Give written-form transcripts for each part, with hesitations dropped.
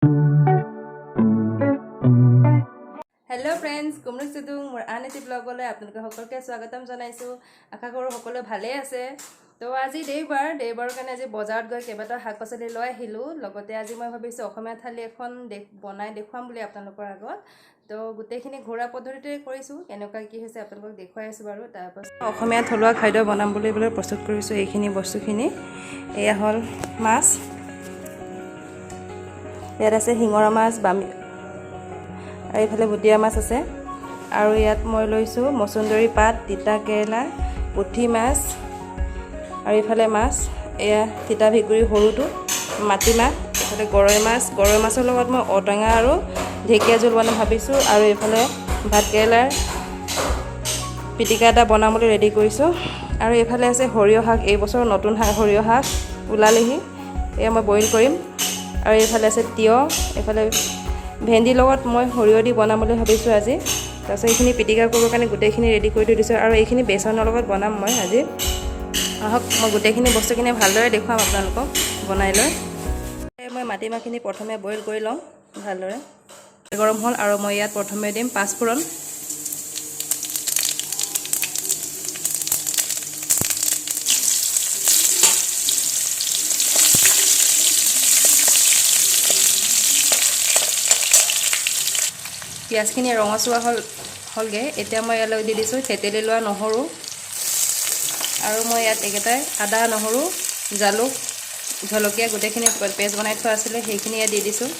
Hello friends, कुमरुक Sidhu मोर आन eighty ब्लगले आपलोक सकलोके स्वागतम जनाइছো। आशा करो सकलो भाले आछे। तो आज देवबार कारण आज बजारत गई केबाटा शाक पाचली लै आहिलो। लगते आज मैं भाविছো अসমীয়া थाली এখন बनाई देखुवाम बुली आपलोकर आगत। तो गोटेइखिनि घोरा पद्धतिते करिছো, केनेকুৱা কি হৈছে आपलोকক দেখুৱাই আছো বাৰু। তাৰপাছত অসমীয়া থলুৱা খাদ্য বনাম বুলি প্ৰস্তুত কৰিছো। এইখিনি বস্তুখিনি এয়া হল মাছ, ইয়াত আছে শিঙৰা মাছ, বামি আৰু ইফালে বুটিয়া মাছ আছে। আৰু ইয়াত মই লৈছো মচুন্দৰী পাত, তিতা কেৰেলা, পুঠি মাছ আৰু ইফালে মাছ এয়া তিতা ভিকুৰি সৰুটো, মাটিমাহ, ইফালে গৰৈ মাছৰ লগত মই ঔটেঙা আৰু ঢেকীয়া জোল বনাম ভাবিছো। আৰু ইফালে ভাত কেৰেলাৰ পিটিকা এটা বনাবলৈ ৰেডি কৰিছো। আৰু ইফালে আছে সৰিয়হ শাক, এই বছৰ নতুন সৰিয়হ শাক ওলালেহি, এয়া মই বইল কৰিম। আৰু ইফালে আছে তিয়হ, ইফালে ভেন্দিৰ লগত মই সৰিয়হ দি বনাম বুলি ভাবিছো আজি। তাৰপিছত এইখিনি পিটিকা কৰিবৰ কাৰণে গোটেইখিনি ৰেডি কৰি থৈ দিছোঁ। আৰু এইখিনি বেচনৰ লগত বনাম মই আজি। আহক মই গোটেইখিনি বস্তুখিনি ভালদৰে দেখুৱাম আপোনালোকক বনাই লৈ। মই মাটিমাহখিনি প্ৰথমে বইল কৰি লওঁ ভালদৰে। গৰম হ'ল আৰু মই ইয়াত প্ৰথমে দিম পাঁচফোৰণ, পিঁয়াজখিনি ৰঙচুৱা হ'লগৈ। এতিয়া মই ইয়ালৈ দি দিছোঁ থেতেলি লোৱা নহৰু, আৰু মই ইয়াত এইকেইটাই আদা, নহৰু, জালুক, জলকীয়া গোটেইখিনি পেষ্ট বনাই থোৱা আছিলে সেইখিনি ইয়াত দি দিছোঁ।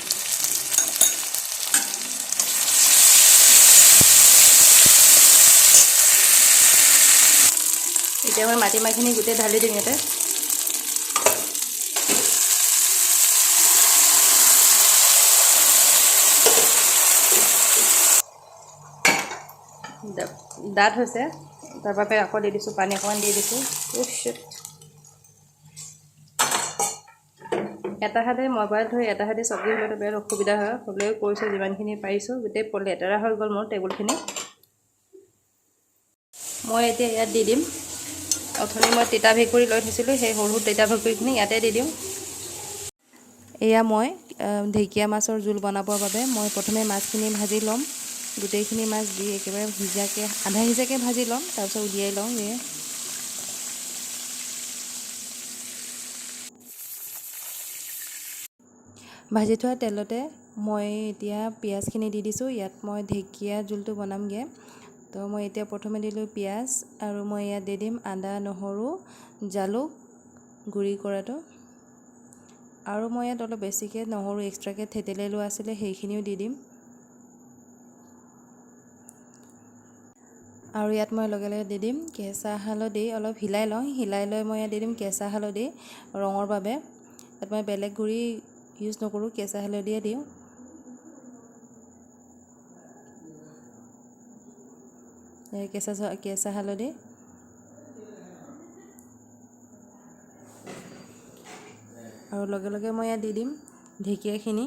এতিয়া মই মাটিমাহখিনি গোটেই ঢালি দিম ইয়াতে। ডাঠ হৈছে, তাৰ বাবে আকৌ দি দিছোঁ পানী অকণমান দি দিছোঁ। এটা হাতে মোবাইল থৈ এটা হাতে চব্জি হ'লেতো বেয়া অসুবিধা হয়, হ'লেও কৰিছোঁ যিমানখিনি পাৰিছোঁ। গোটেই লেতেৰা হৈ গ'ল মোৰ টেবুলখিনি। মই এতিয়া ইয়াত দি দিম অথনি মই তিতা ভেকুৰি লৈ থৈছিলোঁ, সেই সৰু তিতা ভেকুৰিখিনি ইয়াতে দি দিওঁ। এয়া মই ঢেকীয়া মাছৰ জোল বনাবৰ বাবে মই প্ৰথমে মাছখিনি ভাজি ল'ম। গোটেইখিনি মাছ দি একেবাৰে আধা সিজাকৈ ভাজি ল'ম, তাৰপিছত উলিয়াই লওঁ। ভাজি থোৱা তেলতে মই এতিয়া পিঁয়াজখিনি দি দিছোঁ। ইয়াত মই ঢেকীয়া জোলটো বনামগৈ। তো মই এতিয়া প্ৰথমে দিলোঁ পিঁয়াজ, আৰু মই ইয়াত দি দিম আদা, নহৰু, জালুক গুড়ি কৰাটো। আৰু মই ইয়াত অলপ বেছিকৈ নহৰু এক্সট্ৰাকৈ থেতেলি লোৱা আছিলে সেইখিনিও দি দিম। আৰু ইয়াত মই লগে লগে দি দিম কেঁচা হালধি, অলপ হিলাই লওঁ। হিলাই লৈ মই ইয়াত দি দিম কেঁচা হালধি ৰঙৰ বাবে। ইয়াত মই বেলেগ গুড়ি ইউজ নকৰোঁ, কেঁচা হালধিয়ে দিওঁ। কেঁচা হালধি আৰু লগে লগে মই ইয়াত দি দিম ঢেকীয়াখিনি।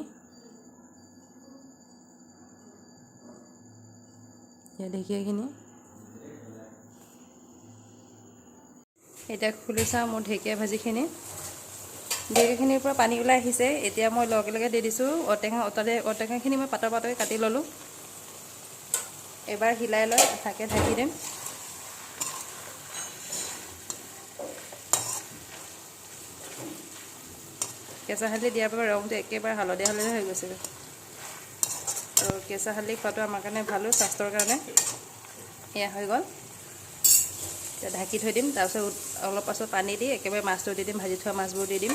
এতিয়া খুলি চাওঁ মোৰ ঢেকীয়া ভাজিখিনিৰ পৰা পানী ওলাই আহিছে। এতিয়া মই লগে লগে দি দিছোঁ ঔটেঙাখিনি মই পাতৰ পাতৰকৈ কাটি ল'লোঁ। এবাৰ হিলাই লৈ ঢাকি দিম। কেঁচা হালধি দিয়াৰ বাবে ৰংটো একেবাৰে হালধীয়া হৈ গৈছিলে। আৰু কেঁচা হালধি খোৱাটো আমাৰ কাৰণে ভালো, স্বাস্থ্যৰ কাৰণে। এয়া হৈ গ'ল, এতিয়া ঢাকি থৈ দিম। তাৰপিছত অলপ পাছত পানী দি একেবাৰে মাছটো দি দিম, ভাজি থোৱা মাছবোৰ দি দিম।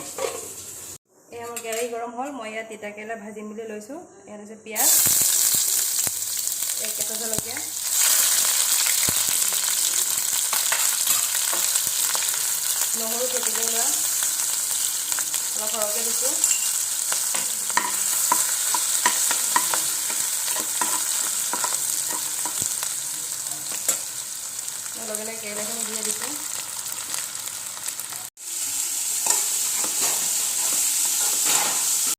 এয়া মোৰ কেৰাহী গৰম হ'ল, মই ইয়াত তিতা কেৰেলা ভাজিম বুলি লৈছোঁ। ইয়াত আছে পিঁয়াজ, কেঁচা জলকীয়া, নহৰু থেতেলি লোৱা অলপ সৰহকৈ দিছোঁ। লগে লগে কেৰেলাখিনি দিয়ে দিছোঁ।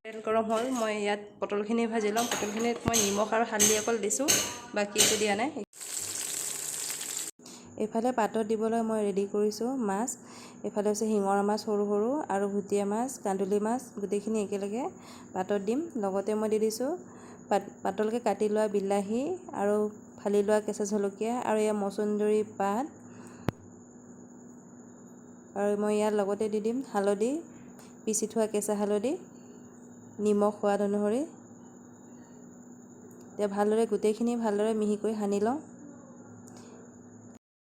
তেল গৰম হ'ল, মই ইয়াত পটলখিনি ভাজি ল'ম। পটলখিনিত মই নিমখ আৰু হালধি অকল দিছোঁ, বাকী একো দিয়া নাই। এইফালে পাতত দিবলৈ মই ৰেডি কৰিছোঁ মাছ। এইফালে হৈছে শিঙৰা মাছ সৰু সৰু আৰু ভুটীয়া মাছ, কান্দুলি মাছ গোটেইখিনি একেলগে পাতত দিম। লগতে মই দি দিছোঁ পাতলকৈ কাটি লোৱা বিলাহী আৰু ফালি লোৱা কেঁচা জলকীয়া আৰু এয়া মচুন্দৰী পাত, আৰু মই ইয়াৰ লগতে দি দিম হালধি, পিচি থোৱা কেঁচা হালধি, নিমখ সোৱাদ অনুসৰি। এতিয়া ভালদৰে গোটেইখিনি ভালদৰে মিহিকৈ সানি লওঁ।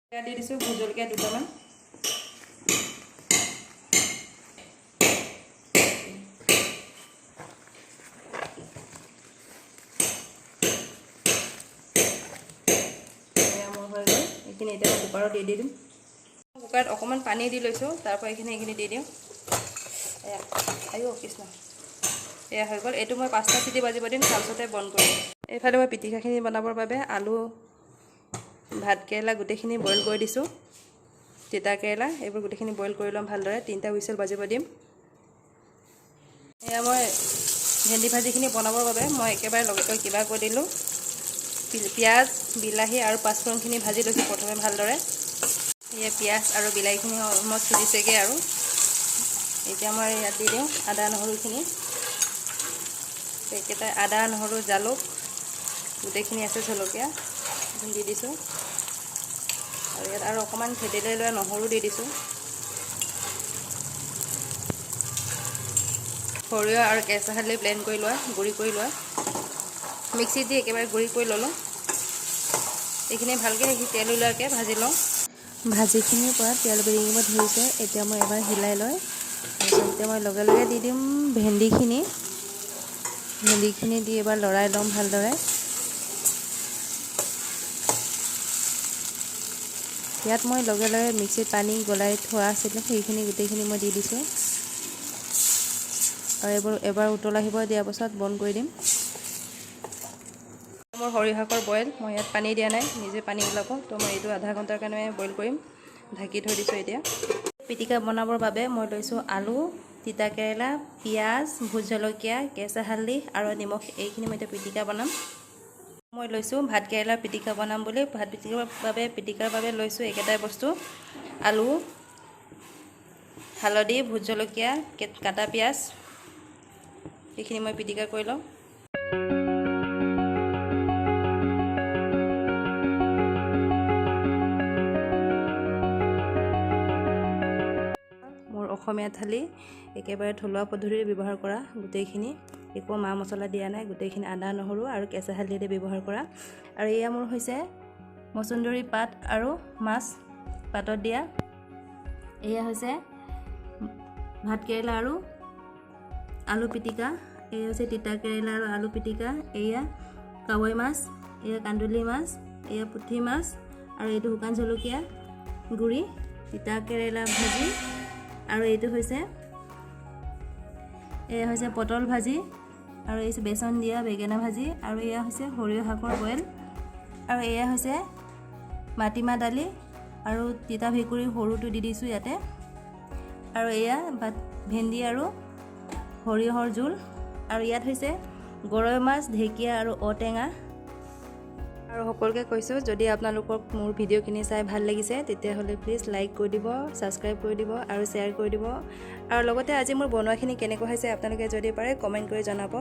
এতিয়া দি দিছোঁ ভোট জলকীয়া দুটামান। এইখিনি এতিয়া কুকাৰত দি দিম। কুকাৰত অকণমান পানী দি লৈছোঁ, তাৰপৰা এইখিনি দি দিওঁ। কৃষ্ণ, এয়া হৈ গ'ল। এইটো মই 5টা চিটি বাজিব দিম, তাৰপিছতে বন্ধ কৰিম। এইফালে মই পিটিকাখিনি বনাবৰ বাবে আলু, ভাতকেৰেলা গোটেইখিনি বইল কৰি দিছোঁ। তিতাকেৰেলা এইবোৰ গোটেইখিনি বইল কৰি ল'ম ভালদৰে। 3টা হুইচেল বাজিব দিম। এয়া মই ভেন্দি ভাজিখিনি বনাবৰ বাবে মই একেবাৰে লগতে কিবা কৰি দিলোঁ। পিঁয়াজ, বিলাহী আৰু পাঁচফোৰণখিনি ভাজি লৈছোঁ প্ৰথমে ভালদৰে। এয়া পিঁয়াজ আৰু বিলাহীখিনি অলমষ্ট সিজিছেগৈ আৰু এতিয়া মই ইয়াত দি দিওঁ আদা নহৰুখিনি। এইকেইটা আদা নহৰু জালুক গোটেইখিনি আছে, জলকীয়া দি দিছোঁ। আৰু ইয়াত আৰু অকণমান থেতেলাই লোৱা নহৰু দি দিছোঁ। সৰিয়হ আৰু কেঁচা হালধি ব্লেণ্ড কৰি লোৱা, গুড়ি কৰি লোৱা, মিক্সিত দি একেবাৰে গুড়ি কৰি ল'লোঁ। এইখিনি ভালকৈ তেল ওলোৱাকৈ ভাজি লওঁ। ভাজিখিনিৰ পৰা তেল বিৰিঙিব ধৰিছে। এতিয়া মই এবাৰ হিলাই লৈ তাৰপিছত এতিয়া মই লগে লগে দি দিম ভেন্দিখিনি দি এবাৰ লৰাই ল'ম ভালদৰে। ইয়াত মই লগে লগে মিক্সিত পানী গলাই থোৱা আছিলে, সেইখিনি গোটেইখিনি মই দি দিছোঁ। আৰু এবাৰ উতল আহিব দিয়াৰ পাছত বন্ধ কৰি দিম। মোৰ সৰিয়হ শাকৰ বইল, মই ইয়াত পানী দিয়া নাই, নিজে পানী ওলাব। তো মই এইটো আধা ঘণ্টাৰ কাৰণে বইল কৰিম, ঢাকি থৈ দিছোঁ। এতিয়া পিটিকা বনাবৰ বাবে মই লৈছোঁ আলু, তিতাকেৰেলা, পিঁয়াজ, ভোট জলকীয়া, কেঁচা হালধি আৰু নিমখ। এইখিনি মই এতিয়া পিটিকা বনাম। মই লৈছোঁ ভাতকেৰেলা পিটিকা বনাম বুলি। পিটিকাৰ বাবে লৈছোঁ একেটাই বস্তু, আলু, হালধি, ভোট জলকীয়া, কাটা পিঁয়াজ। এইখিনি মই পিটিকা কৰি লওঁ। মোৰ অসমীয়া থালি একেবাৰে থলুৱা পদ্ধতিৰে ব্যৱহাৰ কৰা গোটেইখিনি, একো মা মছলা দিয়া নাই, গোটেইখিনি আদা নহৰু আৰু কেঁচা হালধিৰে ব্যৱহাৰ কৰা। আৰু এয়া মোৰ হৈছে মচুন্দৰী পাত আৰু মাছ পাতত দিয়া। এয়া হৈছে ভাতকেৰেলা আৰু আলু পিটিকা। এয়া হৈছে তিতাকেৰেলা আৰু আলু পিটিকা। এয়া কাৱৈ মাছ, এয়া কান্দুলি মাছ, এয়া পুঠি মাছ, আৰু এইটো শুকান জলকীয়া গুড়ি, তিতাকেৰেলা ভাজি, আৰু এইটো এয়া হৈছে পটল ভাজি, আৰু এই বেচন দিয়া বেঙেনা ভাজি, আৰু এয়া হৈছে সৰিয়হ শাকৰ বইল, আৰু এয়া হৈছে মাটিমাহ দালি আৰু তিতা ভেকুৰী সৰুটো দি দিছোঁ ইয়াতে, আৰু এয়া ভেন্দি আৰু সৰিয়হৰ জোল, আৰু ইয়াত হৈছে গৰৈ মাছ, ঢেকীয়া আৰু ঔটেঙা। আৰু সকলোকে কৈছোঁ, যদি আপোনালোকক মোৰ ভিডিঅ'খিনি চাই ভাল লাগিছে তেতিয়াহ'লে প্লিজ লাইক কৰি দিব, ছাবস্ক্ৰাইব কৰি দিব আৰু শ্বেয়াৰ কৰি দিব। আৰু লগতে আজি মোৰ বনোৱাখিনি কেনেকুৱা হৈছে আপোনালোকে যদি পাৰে কমেণ্ট কৰি জনাব।